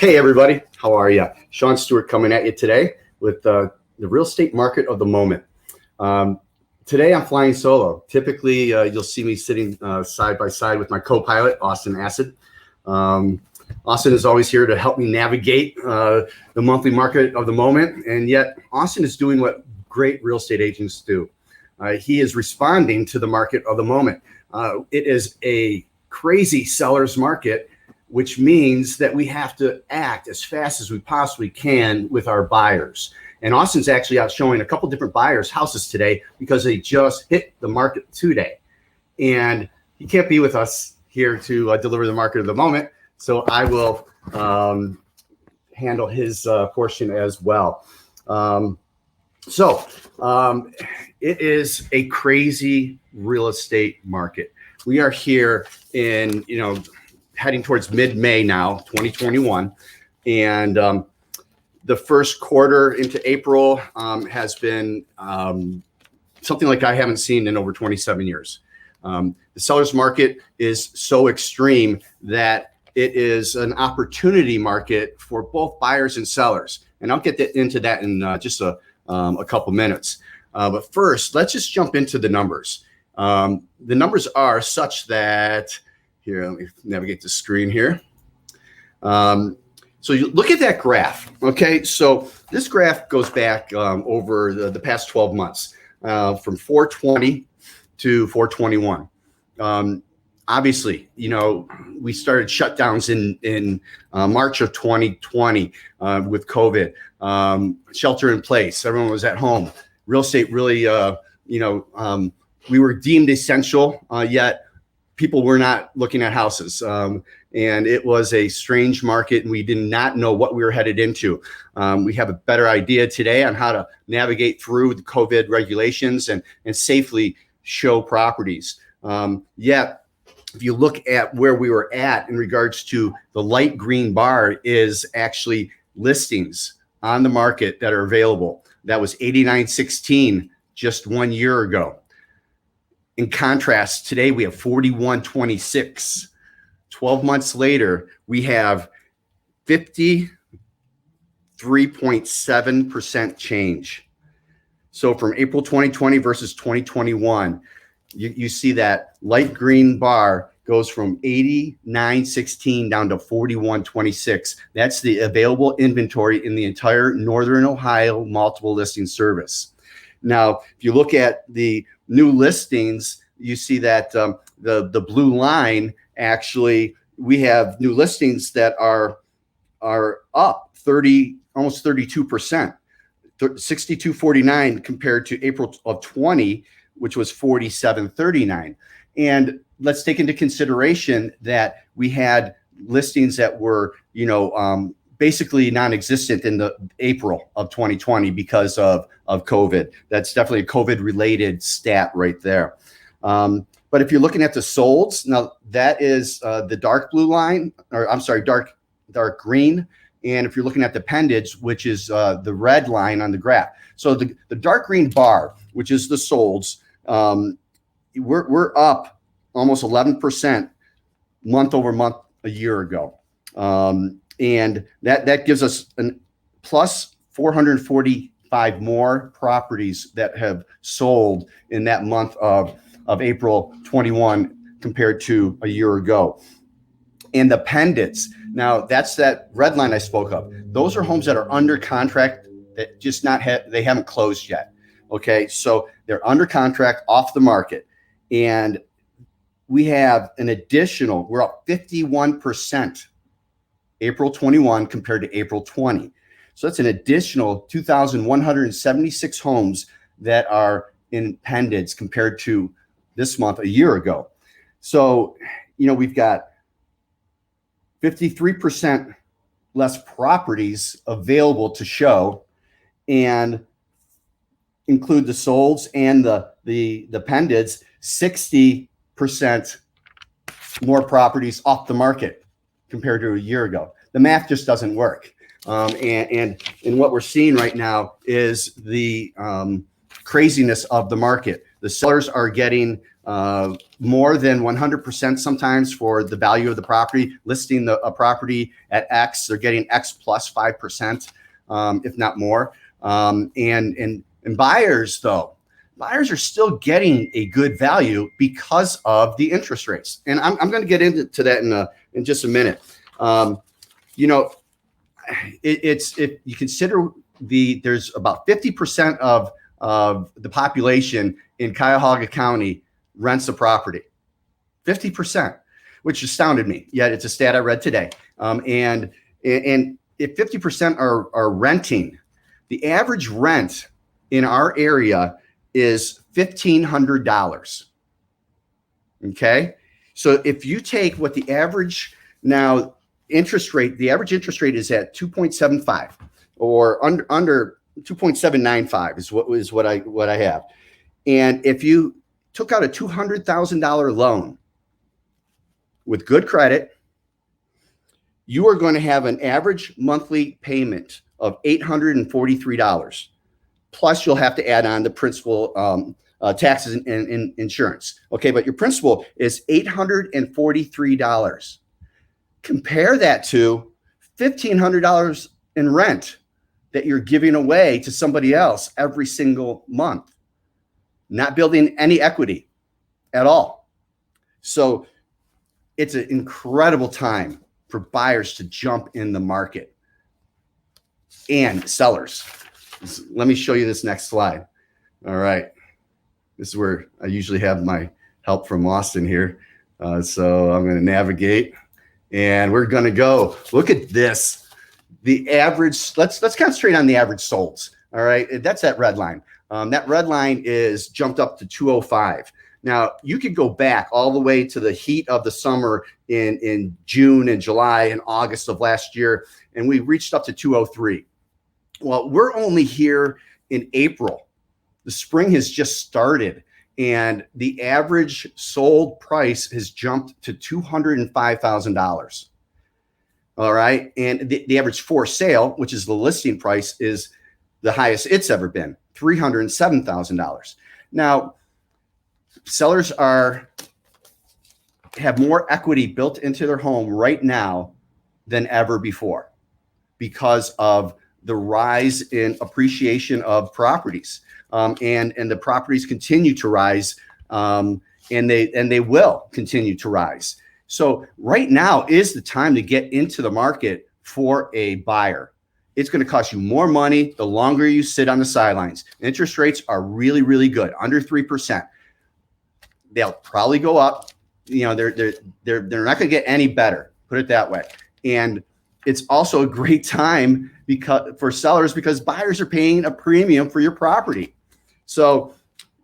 Hey everybody, how are you? Sean Stewart coming at you today with the real estate market of the moment. Today I'm flying solo. Typically you'll see me sitting side by side with my co-pilot, Austin Acid. Austin is always here to help me navigate the monthly market of the moment, and yet Austin is doing what great real estate agents do. He is responding to the market of the moment. It is a crazy seller's market, which means that we have to act as fast as we possibly can with our buyers. And Austin's actually out showing a couple different buyers' houses today because they just hit the market today. And he can't be with us here to deliver the market of the moment, so I will handle his portion as well. It is a crazy real estate market. We are here in, heading towards mid-May now, 2021. And the first quarter into April has been something like I haven't seen in over 27 years. The seller's market is so extreme that it is an opportunity market for both buyers and sellers. And I'll get into that in just a couple minutes. But first, let's just jump into the numbers. The numbers are such that, here, let me navigate the screen here. So you look at that graph, okay? So this graph goes back over the past 12 months, from 420 to 421. Obviously, we started shutdowns in March of 2020 with COVID, shelter in place. Everyone was at home. Real estate really, we were deemed essential, yet people were not looking at houses. And it was a strange market, and we did not know what we were headed into. We have a better idea today on how to navigate through the COVID regulations and safely show properties. Yet, if you look at where we were at in regards to the light green bar is actually listings on the market that are available. That was 8916 just 1 year ago. In contrast, today we have 4126. 12 months later, we have 53.7% change. So from April 2020 versus 2021, you see that light green bar goes from 8916 down to 4126. That's the available inventory in the entire Northern Ohio multiple listing service. Now, if you look at the new listings, you see that the blue line, actually, we have new listings that are up almost 32%, 6249 compared to April of 20, which was 4739. And let's take into consideration that we had listings that were, basically non-existent in the April of 2020 because of COVID. That's definitely a COVID-related stat right there. But if you're looking at the solds, now that is the dark blue line, or I'm sorry, dark green. And if you're looking at the pendage, which is the red line on the graph. So the dark green bar, which is the solds, we're up almost 11% month over month a year ago. And that gives us an plus 445 more properties that have sold in that month of April 21 compared to a year ago. And the pendants, now that's that red line I spoke of. Those are homes that are under contract that just they haven't closed yet. Okay, so they're under contract, off the market, and we have an additional. We're up 51%. April 21 compared to April 20. So that's an additional 2,176 homes that are in pendants compared to this month a year ago. So, we've got 53% less properties available to show, and include the solds and the pendants, 60% more properties off the market compared to a year ago. The math just doesn't work. And what we're seeing right now is the craziness of the market. The sellers are getting more than 100% sometimes for the value of the property. Listing a property at X, they're getting X plus 5%, if not more. And buyers, though, buyers are still getting a good value because of the interest rates. And I'm going to get into that in just a minute. You know, if you consider there's about 50% of the population in Cuyahoga County rents a property, 50%, which astounded me. Yet it's a stat I read today. And if 50% are renting, the average rent in our area is $1,500. Okay. So if you take what the average now interest rate, the average interest rate is at 2.75 or under 2.795 is what I have. And if you took out a $200,000 loan with good credit, you are going to have an average monthly payment of $843. Plus, you'll have to add on the principal, taxes and insurance. Okay, but your principal is $843. Compare that to $1,500 in rent that you're giving away to somebody else every single month, not building any equity at all. So it's an incredible time for buyers to jump in the market and sellers. Let me show you this next slide. All right. This is where I usually have my help from Austin here. So I'm going to navigate and we're going to go look at this. The average, let's concentrate on the average solds. All right. That's that red line. That red line is jumped up to 205. Now you could go back all the way to the heat of the summer in June and July and August of last year, and we reached up to 203. Well, we're only here in April. The spring has just started, and the average sold price has jumped to $205,000. All right. And the average for sale, which is the listing price, is the highest it's ever been, $307,000. Now, sellers have more equity built into their home right now than ever before because of the rise in appreciation of properties. And the properties continue to rise, and they will continue to rise. So right now is the time to get into the market for a buyer. It's going to cost you more money the longer you sit on the sidelines. Interest rates are really, really good, under 3%. They'll probably go up. You know, they're not going to get any better. Put it that way. And it's also a great time for sellers because buyers are paying a premium for your property. So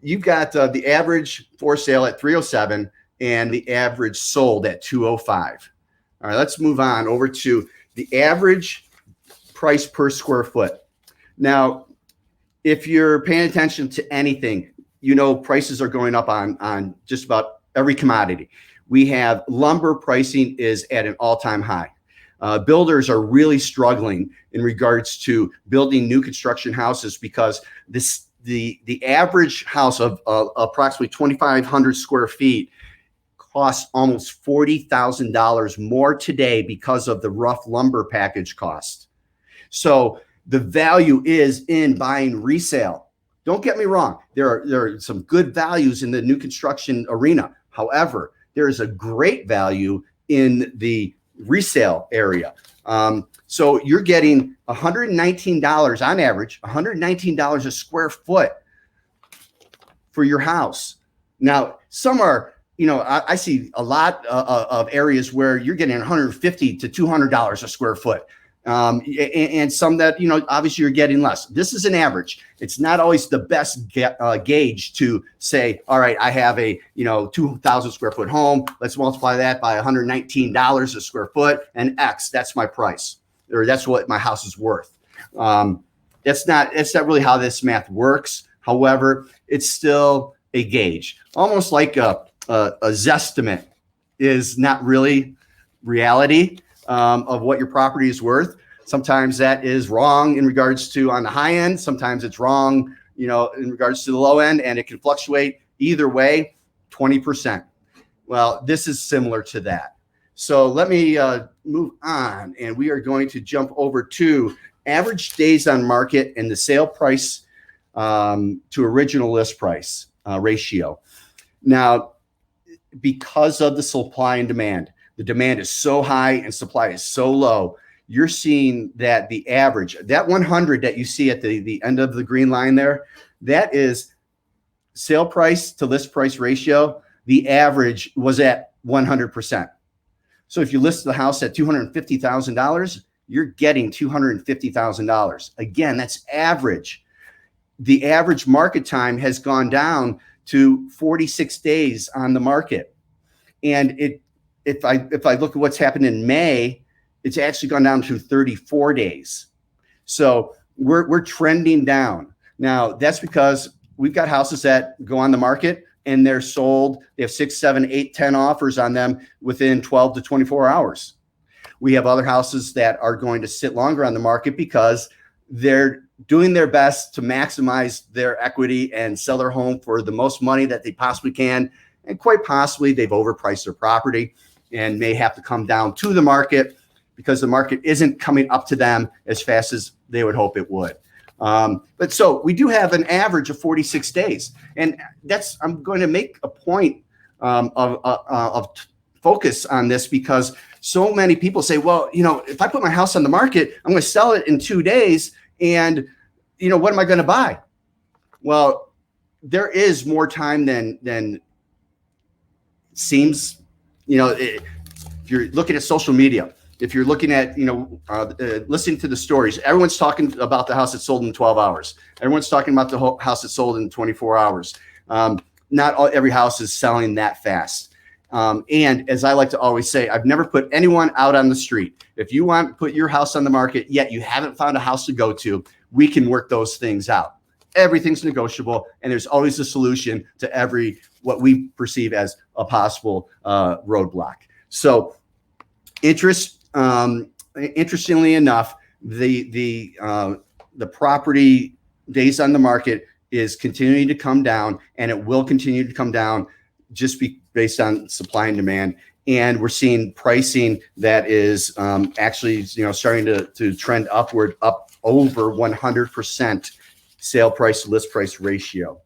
you've got the average for sale at 307 and the average sold at 205. All right, let's move on over to the average price per square foot. Now, if you're paying attention to anything, you know prices are going up on just about every commodity. We have lumber pricing is at an all-time high. Builders are really struggling in regards to building new construction houses because the average house of approximately 2,500 square feet costs almost $40,000 more today because of the rough lumber package cost. So the value is in buying resale. Don't get me wrong. There are some good values in the new construction arena. However, there is a great value in the resale area. So you're getting $119 on average, $119 a square foot for your house. Now, some are, you know, I see a lot of areas where you're getting $150 to $200 a square foot. And some that, you know, obviously you're getting less. This is an average. It's not always the best gauge to say, all right, I have a, 2,000 square foot home. Let's multiply that by $119 a square foot and X, that's my price, or that's what my house is worth. That's not really how this math works. However, it's still a gauge, almost like a zestimate is not really reality of what your property is worth. Sometimes that is wrong in regards to on the high end. Sometimes it's wrong, in regards to the low end, and it can fluctuate either way. 20%. Well, this is similar to that. So let me move on, and we are going to jump over to average days on market and the sale price to original list price ratio. Now, because of the supply and demand, the demand is so high and supply is so low, you're seeing that the average, that 100 that you see at the end of the green line there, that is sale price to list price ratio. The average was at 100%. So if you list the house at $250,000, you're getting $250,000. Again, that's average. The average market time has gone down to 46 days on the market. And if I look at what's happened in May, it's actually gone down to 34 days. So we're trending down. Now, that's because we've got houses that go on the market and they're sold. They have 6, 7, 8, 10 offers on them within 12 to 24 hours. We have other houses that are going to sit longer on the market because they're doing their best to maximize their equity and sell their home for the most money that they possibly can. And quite possibly they've overpriced their property and may have to come down to the market because the market isn't coming up to them as fast as they would hope it would. But so we do have an average of 46 days. And I'm going to make a point of focus on this because so many people say, well, if I put my house on the market, I'm going to sell it in 2 days. And, what am I going to buy? Well, there is more time than seems. If you're looking at social media, if you're looking at, listening to the stories, everyone's talking about the house that sold in 12 hours. Everyone's talking about the house that sold in 24 hours. Not every house is selling that fast. And as I like to always say, I've never put anyone out on the street. If you want to put your house on the market, yet you haven't found a house to go to, we can work those things out. Everything's negotiable, and there's always a solution to what we perceive as a possible roadblock. So interestingly enough, the property days on the market is continuing to come down, and it will continue to come down just based on supply and demand. And we're seeing pricing that is actually starting to trend upward, up over 100% sale price to list price ratio.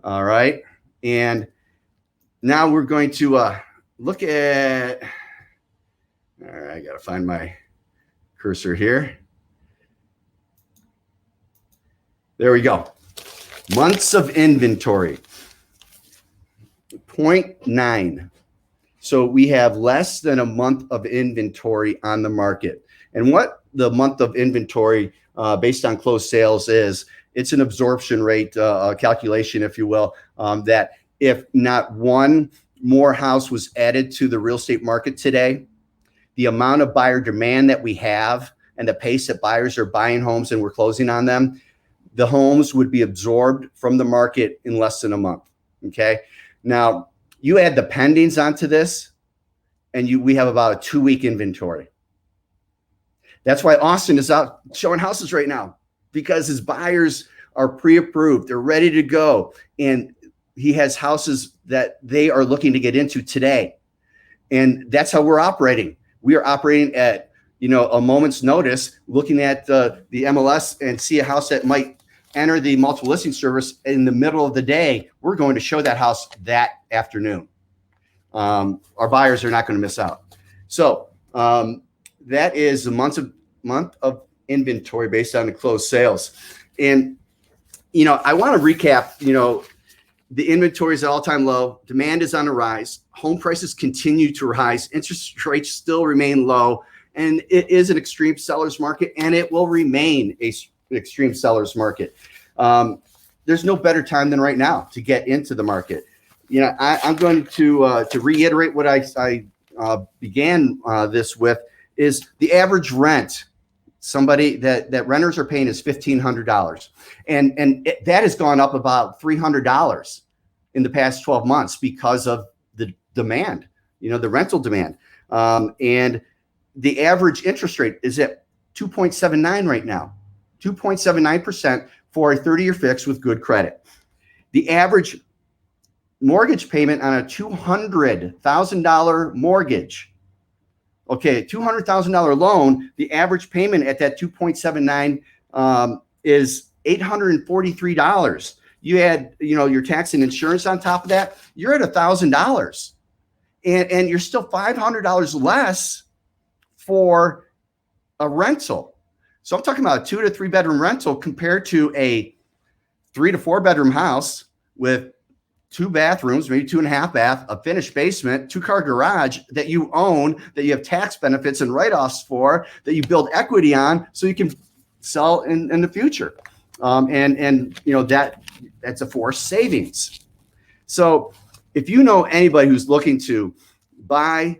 All right. And now we're going to look at, all right, I got to find my cursor here. There we go. Months of inventory, 0.9. So we have less than a month of inventory on the market. And what the month of inventory based on closed sales is, it's an absorption rate calculation, if you will, that if not one more house was added to the real estate market today, the amount of buyer demand that we have and the pace that buyers are buying homes and we're closing on them, the homes would be absorbed from the market in less than a month. Okay. Now you add the pendings onto this and we have about a 2-week inventory. That's why Austin is out showing houses right now, because his buyers are pre-approved. They're ready to go. And he has houses that they are looking to get into today. And that's how we're operating. We are operating at, a moment's notice, looking at the MLS and see a house that might enter the multiple listing service in the middle of the day. We're going to show that house that afternoon. Our buyers are not going to miss out. So that is the month of inventory based on the closed sales. And, I want to recap, the inventory is at all-time low. Demand is on the rise. Home prices continue to rise. Interest rates still remain low. And it is an extreme seller's market, and it will remain an extreme seller's market. There's no better time than right now to get into the market. I'm going to reiterate what I began this with, is the average rent somebody that renters are paying is $1,500. And that has gone up about $300 in the past 12 months because of the demand, the rental demand. And the average interest rate is at 2.79 right now, 2.79% for a 30-year fix with good credit. The average mortgage payment on a $200,000 mortgage. Okay, $200,000 loan, the average payment at that 2.79 is $843. You add, your tax and insurance on top of that, you're at $1,000, and you're still $500 less for a rental. So I'm talking about a 2 to 3 bedroom rental compared to a 3 to 4 bedroom house with 2 bathrooms, maybe 2.5 bath, a finished basement, 2-car garage that you own, that you have tax benefits and write-offs for, that you build equity on so you can sell in the future. That's a forced savings. So if you know anybody who's looking to buy,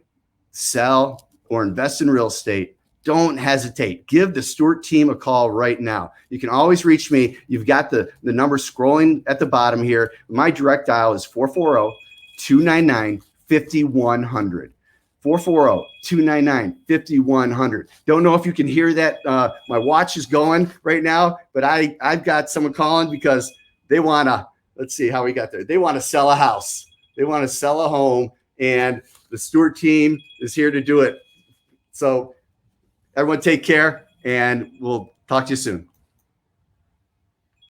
sell, or invest in real estate, don't hesitate. Give the Stewart team a call right now. You can always reach me. You've got the number scrolling at the bottom here. My direct dial is 440-299-5100. 440-299-5100. Don't know if you can hear that. My watch is going right now, but I've got someone calling because they want to, let's see how we got there. They want to sell a house. They want to sell a home, and the Stewart team is here to do it. So everyone take care, and we'll talk to you soon.